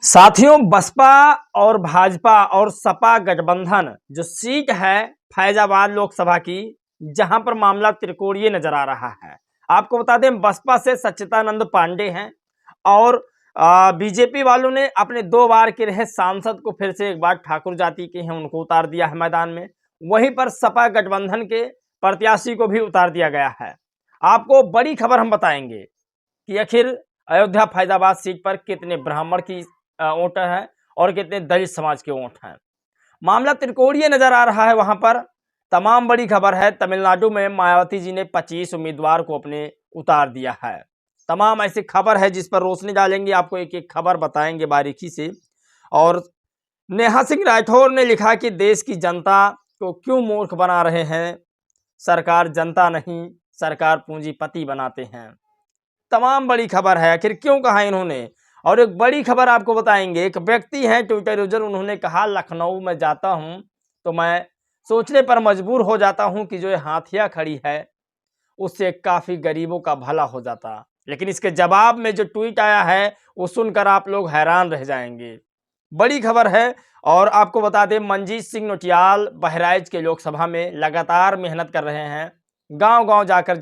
साथियों, बसपा और भाजपा और सपा गठबंधन जो सीट है फैजाबाद लोकसभा की, जहां पर मामला त्रिकोणीय नजर आ रहा है। आपको बता दें, बसपा से सच्चिदानंद पांडे हैं और बीजेपी वालों ने अपने 2 बार के रहे सांसद को फिर से एक बार ठाकुर जाति के हैं उनको उतार दिया है मैदान में। वहीं पर सपा गठबंधन के प्रत्याशी को भी उतार दिया गया है। आपको बड़ी खबर हम बताएंगे कि आखिर अयोध्या फैजाबाद सीट पर कितने ब्राह्मण की वोट है और कितने दलित समाज के वोट हैं। मामला त्रिकोणीय नजर आ रहा है। वहां पर तमाम बड़ी खबर है। तमिलनाडु में मायावती जी ने 25 उम्मीदवार को अपने उतार दिया है। तमाम ऐसी खबर है जिस पर रोशनी डालेंगे, आपको एक एक खबर बताएंगे बारीकी से। और नेहा सिंह राठौर ने लिखा कि देश की जनता को क्यों मूर्ख बना रहे हैं, सरकार जनता नहीं सरकार पूंजीपति बनाते हैं। तमाम बड़ी खबर है, आखिर क्यों कहा इन्होंने। और एक बड़ी खबर आपको बताएंगे, एक व्यक्ति हैं ट्विटर यूजर, उन्होंने कहा लखनऊ में जाता हूं तो मैं सोचने पर मजबूर हो जाता हूं कि जो ये हाथिया खड़ी है उससे काफी गरीबों का भला हो जाता। लेकिन इसके जवाब में जो ट्वीट आया है वो सुनकर आप लोग हैरान रह जाएंगे। बड़ी खबर है। और आपको बता दें, मनजीत सिंह नौटियाल बहराइच के लोकसभा में लगातार मेहनत कर रहे हैं, गांव गांव जाकर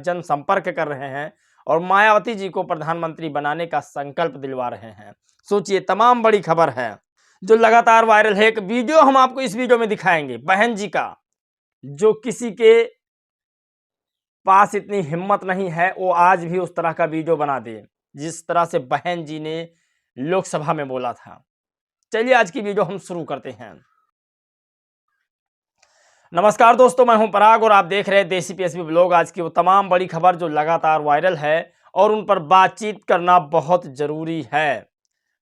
जनसंपर्क कर रहे हैं और मायावती जी को प्रधानमंत्री बनाने का संकल्प दिलवा रहे हैं। सोचिए, तमाम बड़ी खबर है जो लगातार वायरल है। एक वीडियो हम आपको इस वीडियो में दिखाएंगे बहन जी का, जो किसी के पास इतनी हिम्मत नहीं है वो आज भी उस तरह का वीडियो बना दे जिस तरह से बहन जी ने लोकसभा में बोला था। चलिए आज की वीडियो हम शुरू करते हैं। नमस्कार दोस्तों, मैं हूं पराग और आप देख रहे हैं देसी पीएसबी ब्लॉग। आज की वो तमाम बड़ी खबर जो लगातार वायरल है और उन पर बातचीत करना बहुत जरूरी है।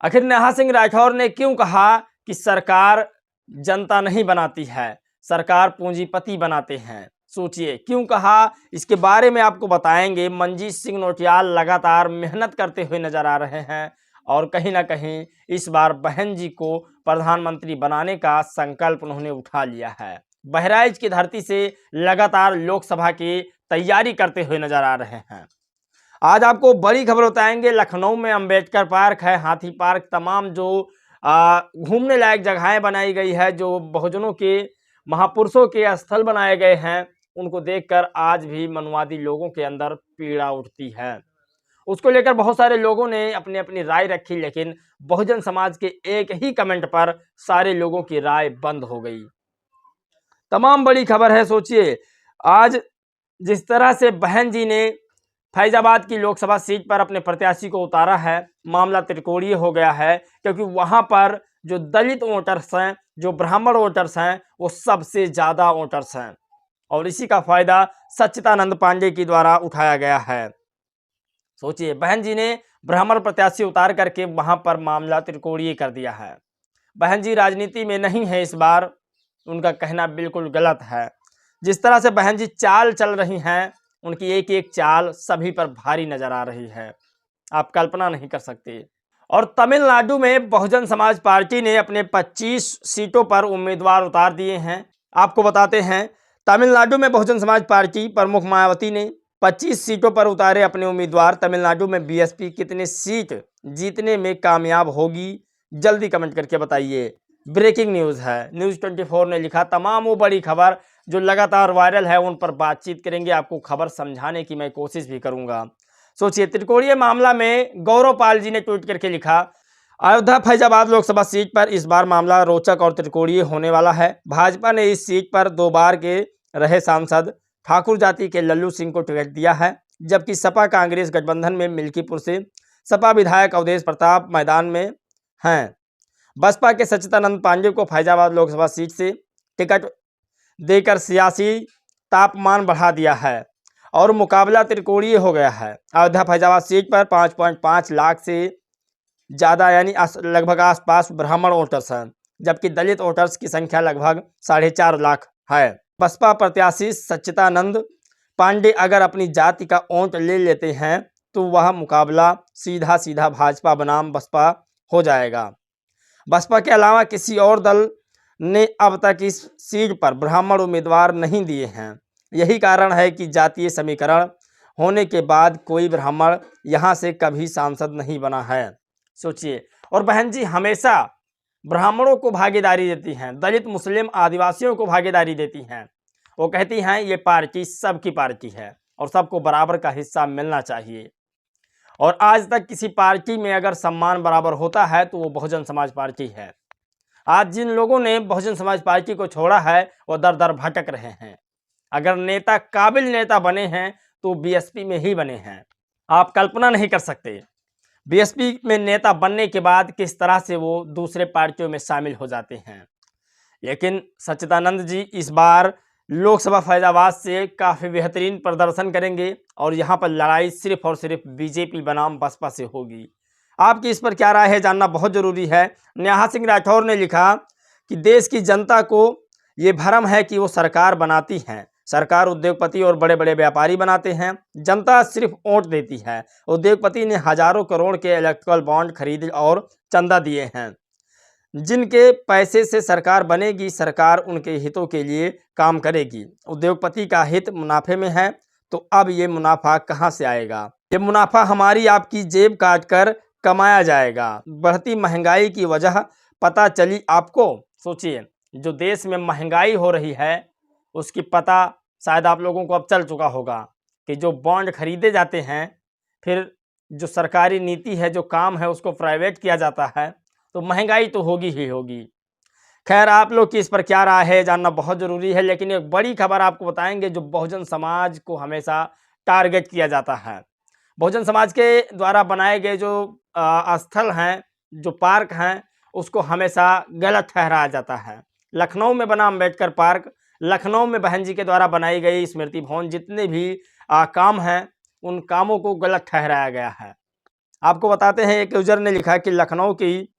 आखिर नेहा सिंह राठौर ने क्यों कहा कि सरकार जनता नहीं बनाती है, सरकार पूंजीपति बनाते हैं। सोचिए क्यों कहा, इसके बारे में आपको बताएंगे। मनजीत सिंह नौटियाल लगातार मेहनत करते हुए नजर आ रहे हैं और कहीं ना कहीं इस बार बहन जी को प्रधानमंत्री बनाने का संकल्प उन्होंने उठा लिया है। बहराइच की धरती से लगातार लोकसभा की तैयारी करते हुए नजर आ रहे हैं। आज आपको बड़ी खबर बताएंगे। लखनऊ में अंबेडकर पार्क है, हाथी पार्क, तमाम जो घूमने लायक जगहें बनाई गई है, जो बहुजनों के महापुरुषों के स्थल बनाए गए हैं, उनको देखकर आज भी मनुवादी लोगों के अंदर पीड़ा उठती है। उसको लेकर बहुत सारे लोगों ने अपनी अपनी राय रखी, लेकिन बहुजन समाज के एक ही कमेंट पर सारे लोगों की राय बंद हो गई। तमाम बड़ी खबर है। सोचिए, आज जिस तरह से बहन जी ने फैजाबाद की लोकसभा सीट पर अपने प्रत्याशी को उतारा है, मामला त्रिकोणीय हो गया है, क्योंकि वहां पर जो दलित वोटर्स हैं, जो ब्राह्मण वोटर्स हैं, वो सबसे ज्यादा वोटर्स हैं और इसी का फायदा सच्चिदानंद पांडे के द्वारा उठाया गया है। सोचिए, बहन जी ने ब्राह्मण प्रत्याशी उतार करके वहां पर मामला त्रिकोणीय कर दिया है। बहन जी राजनीति में नहीं है इस बार, उनका कहना बिल्कुल गलत है। जिस तरह से बहन जी चाल चल रही हैं, उनकी एक एक चाल सभी पर भारी नजर आ रही है, आप कल्पना नहीं कर सकते। और तमिलनाडु में बहुजन समाज पार्टी ने अपने 25 सीटों पर उम्मीदवार उतार दिए हैं। आपको बताते हैं, तमिलनाडु में बहुजन समाज पार्टी प्रमुख मायावती ने 25 सीटों पर उतारे अपने उम्मीदवार। तमिलनाडु में बीएसपी कितने सीट जीतने में कामयाब होगी, जल्दी कमेंट करके बताइए। ब्रेकिंग न्यूज़ है, न्यूज़ 24 ने लिखा। तमाम वो बड़ी खबर जो लगातार वायरल है उन पर बातचीत करेंगे, आपको खबर समझाने की मैं कोशिश भी करूंगा। सोचिए, त्रिकोणीय मामला में गौरव पाल जी ने ट्वीट करके लिखा, अयोध्या फैजाबाद लोकसभा सीट पर इस बार मामला रोचक और त्रिकोणीय होने वाला है। भाजपा ने इस सीट पर 2 बार के रहे सांसद ठाकुर जाति के लल्लू सिंह को टिकट दिया है, जबकि सपा कांग्रेस गठबंधन में मिल्कीपुर से सपा विधायक अवधेश प्रताप मैदान में हैं। बसपा के सच्चिदानंद पांडे को फैजाबाद लोकसभा सीट से टिकट देकर सियासी तापमान बढ़ा दिया है और मुकाबला त्रिकोणीय हो गया है। अयोध्या फैजाबाद सीट पर 5.5 लाख से ज़्यादा यानी लगभग आसपास ब्राह्मण वोटर्स हैं, जबकि दलित वोटर्स की संख्या लगभग 4.5 लाख है। बसपा प्रत्याशी सच्चिदानंद पांडे अगर अपनी जाति का वोट ले लेते हैं तो वह मुकाबला सीधा सीधा भाजपा बनाम बसपा हो जाएगा। बसपा के अलावा किसी और दल ने अब तक इस सीट पर ब्राह्मण उम्मीदवार नहीं दिए हैं। यही कारण है कि जातीय समीकरण होने के बाद कोई ब्राह्मण यहाँ से कभी सांसद नहीं बना है। सोचिए, और बहन जी हमेशा ब्राह्मणों को भागीदारी देती हैं, दलित मुस्लिम आदिवासियों को भागीदारी देती हैं। वो कहती हैं ये पार्टी सबकी पार्टी है और सबको बराबर का हिस्सा मिलना चाहिए। और आज तक किसी पार्टी में अगर सम्मान बराबर होता है तो वो बहुजन समाज पार्टी है। आज जिन लोगों ने बहुजन समाज पार्टी को छोड़ा है वो दर दर भटक रहे हैं। अगर नेता काबिल नेता बने हैं तो बीएसपी में ही बने हैं। आप कल्पना नहीं कर सकते बीएसपी में नेता बनने के बाद किस तरह से वो दूसरे पार्टियों में शामिल हो जाते हैं। लेकिन सच्चिदानंद जी इस बार लोकसभा फैजाबाद से काफ़ी बेहतरीन प्रदर्शन करेंगे और यहाँ पर लड़ाई सिर्फ और सिर्फ बीजेपी बनाम बसपा से होगी। आपकी इस पर क्या राय है जानना बहुत ज़रूरी है। नेहा सिंह राठौर ने लिखा कि देश की जनता को ये भ्रम है कि वो सरकार बनाती हैं, सरकार उद्योगपति और बड़े बड़े व्यापारी बनाते हैं, जनता सिर्फ वोट देती है। उद्योगपति ने हजारों करोड़ के इलेक्ट्रल बॉन्ड खरीदे और चंदा दिए हैं। जिनके पैसे से सरकार बनेगी, सरकार उनके हितों के लिए काम करेगी। उद्योगपति का हित मुनाफे में है तो अब ये मुनाफा कहाँ से आएगा? ये मुनाफा हमारी आपकी जेब काट कर कमाया जाएगा। बढ़ती महंगाई की वजह पता चली आपको? सोचिए, जो देश में महंगाई हो रही है उसकी पता शायद आप लोगों को अब चल चुका होगा कि जो बॉन्ड खरीदे जाते हैं, फिर जो सरकारी नीति है, जो काम है उसको प्राइवेट किया जाता है, तो महंगाई तो होगी ही होगी। खैर, आप लोग की इस पर क्या राय है जानना बहुत ज़रूरी है। लेकिन एक बड़ी खबर आपको बताएंगे जो बहुजन समाज को हमेशा टारगेट किया जाता है। बहुजन समाज के द्वारा बनाए गए जो स्थल हैं, जो पार्क हैं, उसको हमेशा गलत ठहराया जाता है। लखनऊ में बना अम्बेडकर पार्क, लखनऊ में बहन जी के द्वारा बनाई गई स्मृति भवन, जितने भी काम हैं उन कामों को गलत ठहराया गया है। आपको बताते हैं, एक यूजर ने लिखा कि लखनऊ की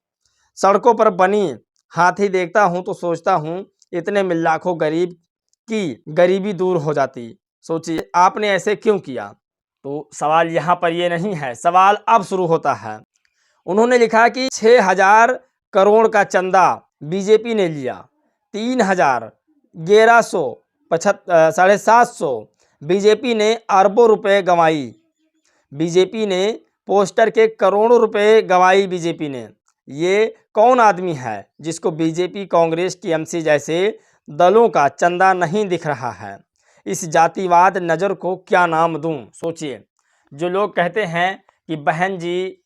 सड़कों पर बनी हाथी देखता हूं तो सोचता हूं इतने में लाखों गरीब की गरीबी दूर हो जाती। सोचिए आपने ऐसे क्यों किया? तो सवाल यहाँ पर ये नहीं है, सवाल अब शुरू होता है। उन्होंने लिखा कि 6,000 करोड़ का चंदा बीजेपी ने लिया, 3,000, 1,100, 750, बीजेपी ने अरबों रुपए गंवाई, बीजेपी ने पोस्टर के करोड़ों रुपए गंवाई बीजेपी ने। ये कौन आदमी है जिसको बीजेपी, कांग्रेस, टीएमसी जैसे दलों का चंदा नहीं दिख रहा है? इस जातिवाद नज़र को क्या नाम दूं? सोचिए, जो लोग कहते हैं कि बहन जी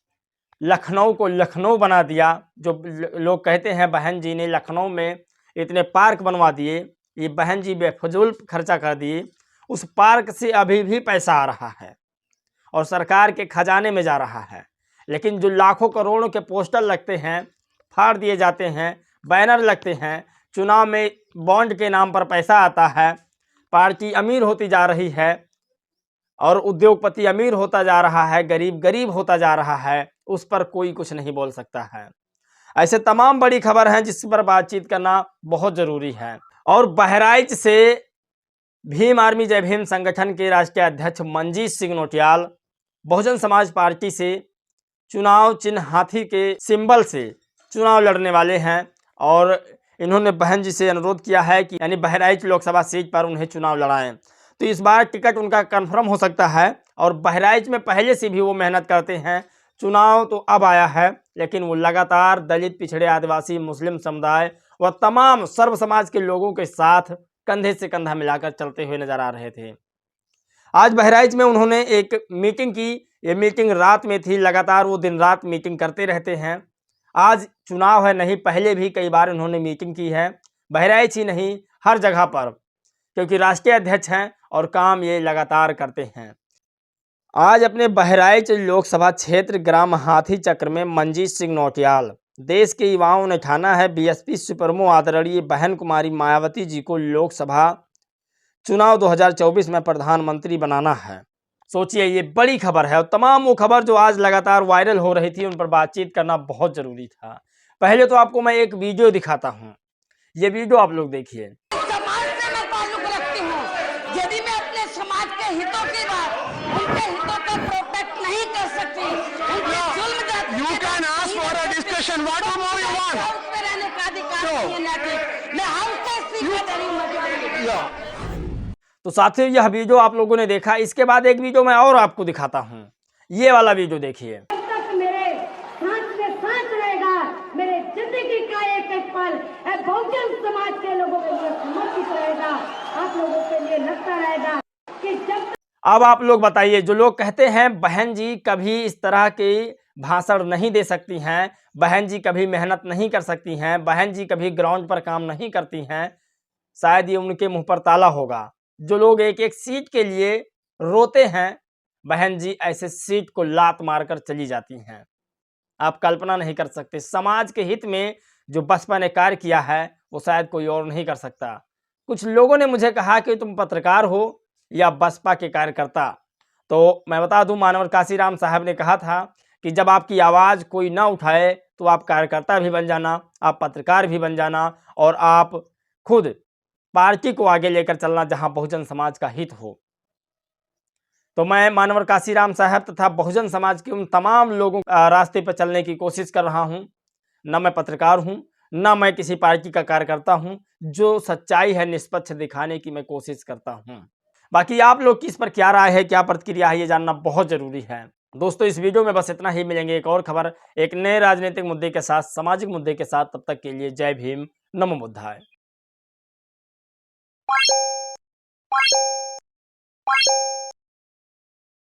लखनऊ को लखनऊ बना दिया, जो लोग कहते हैं बहन जी ने लखनऊ में इतने पार्क बनवा दिए, ये बहन जी बेफजूल खर्चा कर दिए, उस पार्क से अभी भी पैसा आ रहा है और सरकार के खजाने में जा रहा है। लेकिन जो लाखों करोड़ों के पोस्टर लगते हैं, फाड़ दिए जाते हैं, बैनर लगते हैं, चुनाव में बॉन्ड के नाम पर पैसा आता है, पार्टी अमीर होती जा रही है और उद्योगपति अमीर होता जा रहा है, गरीब गरीब होता जा रहा है, उस पर कोई कुछ नहीं बोल सकता है। ऐसे तमाम बड़ी खबर हैं जिस पर बातचीत करना बहुत ज़रूरी है। और बहराइच से भीम आर्मी जय भीम संगठन के राष्ट्रीय अध्यक्ष मंजीत सिंह नौटियाल बहुजन समाज पार्टी से चुनाव चिन्ह हाथी के सिंबल से चुनाव लड़ने वाले हैं और इन्होंने बहन जी से अनुरोध किया है कि यानी बहराइच लोकसभा सीट पर उन्हें चुनाव लड़ाएं। तो इस बार टिकट उनका कंफर्म हो सकता है और बहराइच में पहले से भी वो मेहनत करते हैं। चुनाव तो अब आया है लेकिन वो लगातार दलित, पिछड़े, आदिवासी, मुस्लिम समुदाय व तमाम सर्व समाज के लोगों के साथ कंधे से कंधा मिलाकर चलते हुए नजर आ रहे थे। आज बहराइच में उन्होंने एक मीटिंग की। ये मीटिंग रात में थी, लगातार वो दिन रात मीटिंग करते रहते हैं। आज चुनाव है, नहीं पहले भी कई बार उन्होंने मीटिंग की है, बहराइच ही नहीं हर जगह पर, क्योंकि राष्ट्रीय अध्यक्ष हैं और काम ये लगातार करते हैं। आज अपने बहराइच लोकसभा क्षेत्र ग्राम हाथी चक्र में मंजीत सिंह नौटियाल, देश के युवाओं ने ठाना है बीएसपी सुप्रीमो आदरणीय बहन कुमारी मायावती जी को लोकसभा चुनाव 2024 में प्रधानमंत्री बनाना है। सोचिए, ये बड़ी खबर है और तमाम वो खबर जो आज लगातार वायरल हो रही थी उन पर बातचीत करना बहुत जरूरी था। पहले तो आपको मैं एक वीडियो दिखाता हूँ, ये वीडियो आप लोग देखिए। समाज से मैं ताल्लुक रखती हूँ, यदि मैं अपने समाज के हितों की बात, उनके हितों को प्रोटेक्ट नहीं कर सकती, उनके जुल्म You can ask for a discussion. What more you want? में रहने का अधिकार नहीं है नैतिक। मैं हाउस से सीखा रही हूँ। तो साथियों, यह वीडियो आप लोगों ने देखा। इसके बाद एक वीडियो मैं और आपको दिखाता हूँ, ये वाला वीडियो देखिए। जब तक मेरे सांस में सांस रहेगा पल बहुजन समाज के लोगों के लिए समर्पित रहेगा। आप लोगों के लिए लगता रहेगा कि जब अब आप लोग बताइए, जो लोग कहते हैं बहन जी कभी इस तरह के भाषण नहीं दे सकती हैं, बहन जी कभी मेहनत नहीं कर सकती हैं, बहन जी कभी ग्राउंड पर काम नहीं करती हैं, शायद ये उनके मुंह पर ताला होगा। जो लोग एक एक सीट के लिए रोते हैं, बहन जी ऐसे सीट को लात मारकर चली जाती हैं। आप कल्पना नहीं कर सकते, समाज के हित में जो बसपा ने कार्य किया है वो शायद कोई और नहीं कर सकता। कुछ लोगों ने मुझे कहा कि तुम पत्रकार हो या बसपा के कार्यकर्ता, तो मैं बता दूं, मानवर काशीराम साहब ने कहा था कि जब आपकी आवाज़ कोई ना उठाए तो आप कार्यकर्ता भी बन जाना, आप पत्रकार भी बन जाना और आप खुद पार्टी को आगे लेकर चलना जहां बहुजन समाज का हित हो। तो मैं मानवर काशीराम साहब तथा बहुजन समाज के उन तमाम लोगों रास्ते पर चलने की कोशिश कर रहा हूं। न मैं पत्रकार हूं, न मैं किसी पार्टी का कार्यकर्ता हूं। जो सच्चाई है निष्पक्ष दिखाने की मैं कोशिश करता हूं। बाकी आप लोग की इस पर क्या राय है, क्या प्रतिक्रिया है, ये जानना बहुत जरूरी है। दोस्तों, इस वीडियो में बस इतना ही। मिलेंगे एक और खबर, एक नए राजनीतिक मुद्दे के साथ, सामाजिक मुद्दे के साथ। तब तक के लिए जय भीम, नमो बुद्धाय।